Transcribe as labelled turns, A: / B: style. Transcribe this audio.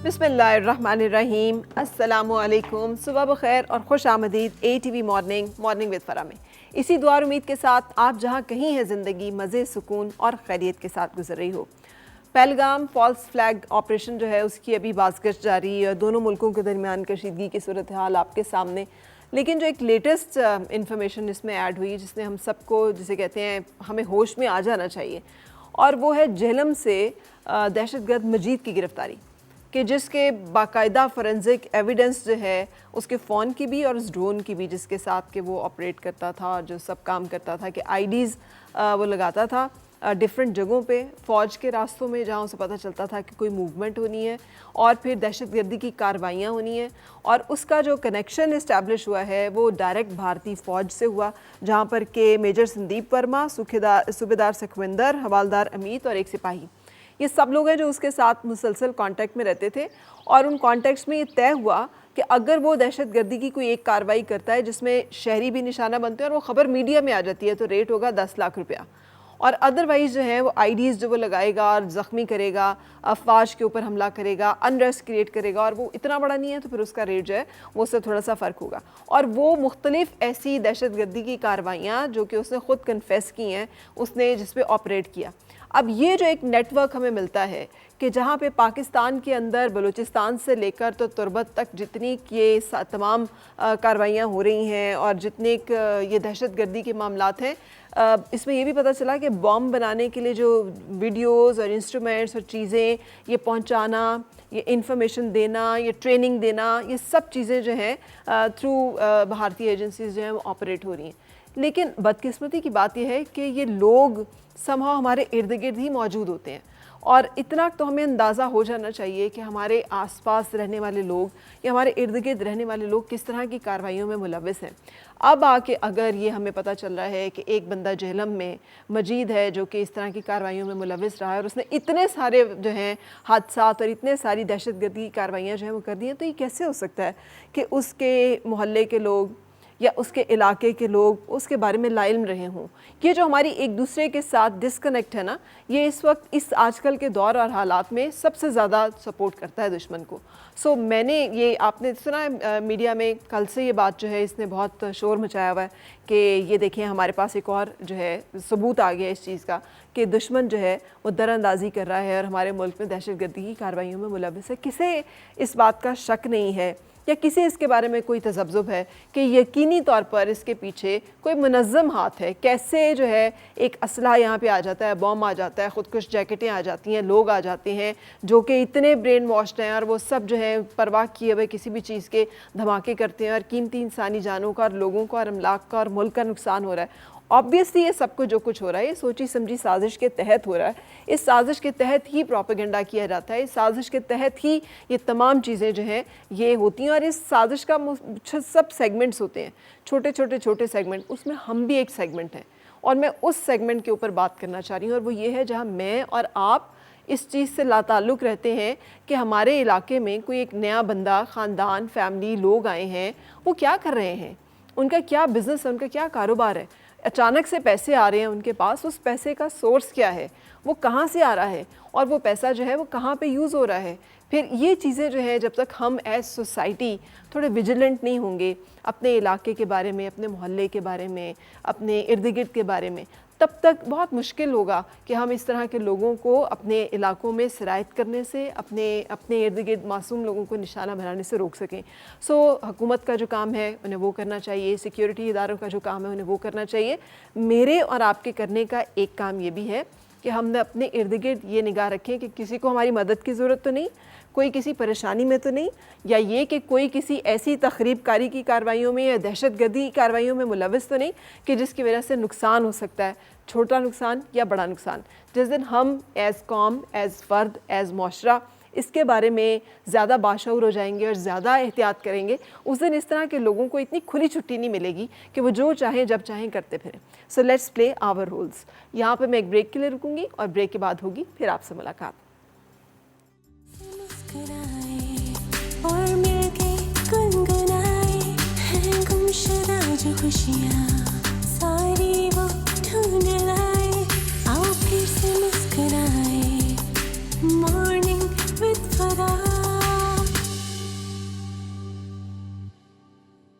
A: बिस्मिल्लाहिर्रहमानिर्रहीम, अस्सलामुअलैकुम, सुबह बखैर और खुश आमदीद ATV मॉर्निंग विद फ़रा में। इसी दुआ और उम्मीद के साथ आप जहाँ कहीं हैं ज़िंदगी मज़े, सुकून और खैरियत के साथ गुजर रही हो। पहलगाम फॉल्स फ्लैग ऑपरेशन जो है उसकी अभी बाज़गश्त जारी है। दोनों मुल्कों के दरमियान कशीदगी की सूरत हाल आपके सामने, लेकिन जो एक लेटेस्ट इंफॉर्मेशन इसमें ऐड हुई जिसने हम सबको, जिसे कहते हैं, हमें होश में आ जाना चाहिए, और वो है जेहलम से दहशतगर्द मजीद की गिरफ्तारी, कि जिसके बाकायदा फोरेंसिक एविडेंस जो है उसके फ़ोन की भी और उस ड्रोन की भी जिसके साथ के वो ऑपरेट करता था और जो सब काम करता था, कि आईडीज़ वो लगाता था डिफरेंट जगहों पे, फ़ौज के रास्तों में जहाँ उसे पता चलता था कि कोई मूवमेंट होनी है और फिर दहशतगर्दी की कार्रवाइयाँ होनी है। और उसका जो कनेक्शन इस्टेब्लिश हुआ है वो डायरेक्ट भारतीय फ़ौज से हुआ, जहाँ पर के मेजर संदीप वर्मा, सूबेदार सुखविंदर, हवालदार अमित और एक सिपाही, ये सब लोग हैं जो उसके साथ मुसलसल कांटेक्ट में रहते थे। और उन कॉन्टेक्ट्स में ये तय हुआ कि अगर वो दहशतगर्दी की कोई एक कार्रवाई करता है जिसमें शहरी भी निशाना बनते हैं और वो ख़बर मीडिया में आ जाती है, तो रेट होगा 10 लाख रुपया। और अदरवाइज़ जो है वो आईडीज़ जो वो लगाएगा और ज़ख्मी करेगा, अफवाज के ऊपर हमला करेगा, अनरेस्ट क्रिएट करेगा, और वो इतना बड़ा नहीं है तो फिर उसका रेट जो है वो उससे थोड़ा सा फ़र्क होगा। और वो मुख्तलिफ़ ऐसी दहशतगर्दी की कार्रवाइयाँ जो कि उसने ख़ुद कन्फेस की हैं, उसने जिस पे ऑपरेट किया। अब ये जो एक नेटवर्क हमें मिलता है कि जहाँ पे पाकिस्तान के अंदर बलूचिस्तान से लेकर तो तुर्बत तक जितनी ये तमाम कार्रवाइयाँ हो रही हैं और जितने ये दहशतगर्दी के मामलात हैं, इसमें ये भी पता चला कि बॉम्ब बनाने के लिए जो वीडियोस और इंस्ट्रूमेंट्स और चीज़ें ये पहुंचाना, ये इंफॉर्मेशन देना, ये ट्रेनिंग देना, ये सब चीज़ें जो हैं थ्रू भारतीय एजेंसीज जो हैं वो ऑपरेट हो रही हैं। लेकिन बदकिस्मती की बात यह है कि ये लोग समहाउ हमारे इर्द गिर्द ही मौजूद होते हैं, और इतना तो हमें अंदाज़ा हो जाना चाहिए कि हमारे आसपास रहने वाले लोग या हमारे इर्द गिर्द रहने वाले लोग किस तरह की कार्रवाइयों में मुलव्वस हैं। अब आके अगर ये हमें पता चल रहा है कि एक बंदा जेहलम में मजीद है जो कि इस तरह की कार्रवाइयों में मुलव्वस रहा है और उसने इतने सारे जो हैं हादसात और इतने सारी दहशतगर्दी की कार्रवाइयाँ जो हैं वो कर दी हैं, तो ये कैसे हो सकता है कि उसके मोहल्ले के लोग या उसके इलाके के लोग उसके बारे में लाइल्म रहे हों। ये जो हमारी एक दूसरे के साथ डिस्कनेक्ट है ना, ये इस वक्त इस आजकल के दौर और हालात में सबसे ज़्यादा सपोर्ट करता है दुश्मन को। सो मैंने ये, आपने सुना है मीडिया में कल से ये बात जो है इसने बहुत शोर मचाया हुआ है कि ये देखें हमारे पास एक और जो है सबूत आ गया इस चीज़ का कि दुश्मन जो है वो दरअंदाज़ी कर रहा है और हमारे मुल्क में दहशतगर्दी की कार्रवाइयों में मुलव्वस है। किसे इस बात का शक नहीं है या किसी इसके बारे में कोई तजब्जुब है कि यकीनी तौर पर इसके पीछे कोई मुनज़्ज़म हाथ है? कैसे जो है एक असला यहाँ पे आ जाता है, बॉम्ब आ जाता है, ख़ुदकुश जैकेटें आ जाती हैं, लोग आ जाते हैं जो कि इतने ब्रेन वॉश्ड हैं और वो सब जो है परवाह किए हुए किसी भी चीज़ के धमाके करते हैं और कीमती इंसानी जानों का और लोगों का और अमलाक का और मुल्क का नुकसान हो रहा है। ऑब्वियसली ये सब कुछ जो कुछ हो रहा है ये सोची समझी साजिश के तहत हो रहा है। इस साजिश के तहत ही प्रोपेगेंडा किया जाता है, इस साजिश के तहत ही ये तमाम चीज़ें जो हैं ये होती हैं। और इस साजिश का सब सेगमेंट्स होते हैं, छोटे सेगमेंट, उसमें हम भी एक सेगमेंट हैं और मैं उस सेगमेंट के ऊपर बात करना चाह रही हूँ। और वो ये है जहाँ मैं और आप इस चीज़ से लाताल्लुक़ रहते हैं कि हमारे इलाके में कोई एक नया बंदा, ख़ानदान, फैमिली, लोग आए हैं, वो क्या कर रहे हैं, उनका क्या बिज़नेस है, उनका क्या कारोबार है, अचानक से पैसे आ रहे हैं उनके पास, उस पैसे का सोर्स क्या है, वो कहाँ से आ रहा है और वो पैसा जो है वो कहाँ पे यूज़ हो रहा है। फिर ये चीज़ें जो है जब तक हम एज सोसाइटी थोड़े विजिलेंट नहीं होंगे अपने इलाके के बारे में, अपने मोहल्ले के बारे में, अपने इर्द गिर्द के बारे में, तब तक बहुत मुश्किल होगा कि हम इस तरह के लोगों को अपने इलाकों में सिरायत करने से, अपने इर्द गिर्द मासूम लोगों को निशाना बनाने से रोक सकें। सो हुकूमत का जो काम है उन्हें वो करना चाहिए, सिक्योरिटी इदारों का जो काम है उन्हें वो करना चाहिए। मेरे और आपके करने का एक काम ये भी है कि हम अपने इर्द गिर्द ये निगाह रखें कि किसी को हमारी मदद की ज़रूरत तो नहीं, कोई किसी परेशानी में तो नहीं, या ये कि कोई किसी ऐसी तखरीबकारी की कार्रवाइयों में या दहशतगर्दी की कार्रवाइयों में मुलव्वस तो नहीं कि जिसकी वजह से नुकसान हो सकता है, छोटा नुकसान या बड़ा नुकसान। जिस दिन हम एज़ कौम, एज़ फ़र्द, एज़ मुआशरा इसके बारे में ज़्यादा बाशऊर हो जाएंगे और ज़्यादा एहतियात करेंगे, उस दिन इस तरह के लोगों को इतनी खुली छुट्टी नहीं मिलेगी कि वो जो चाहें जब चाहें करते फिरें। So let's play our roles. यहाँ पे मैं एक ब्रेक के लिए रुकूंगी और ब्रेक के बाद होगी फिर आपसे मुलाकात।
B: और मिलके गुनगुनाए हैं गुमशुदा जो खुशियाँ सारी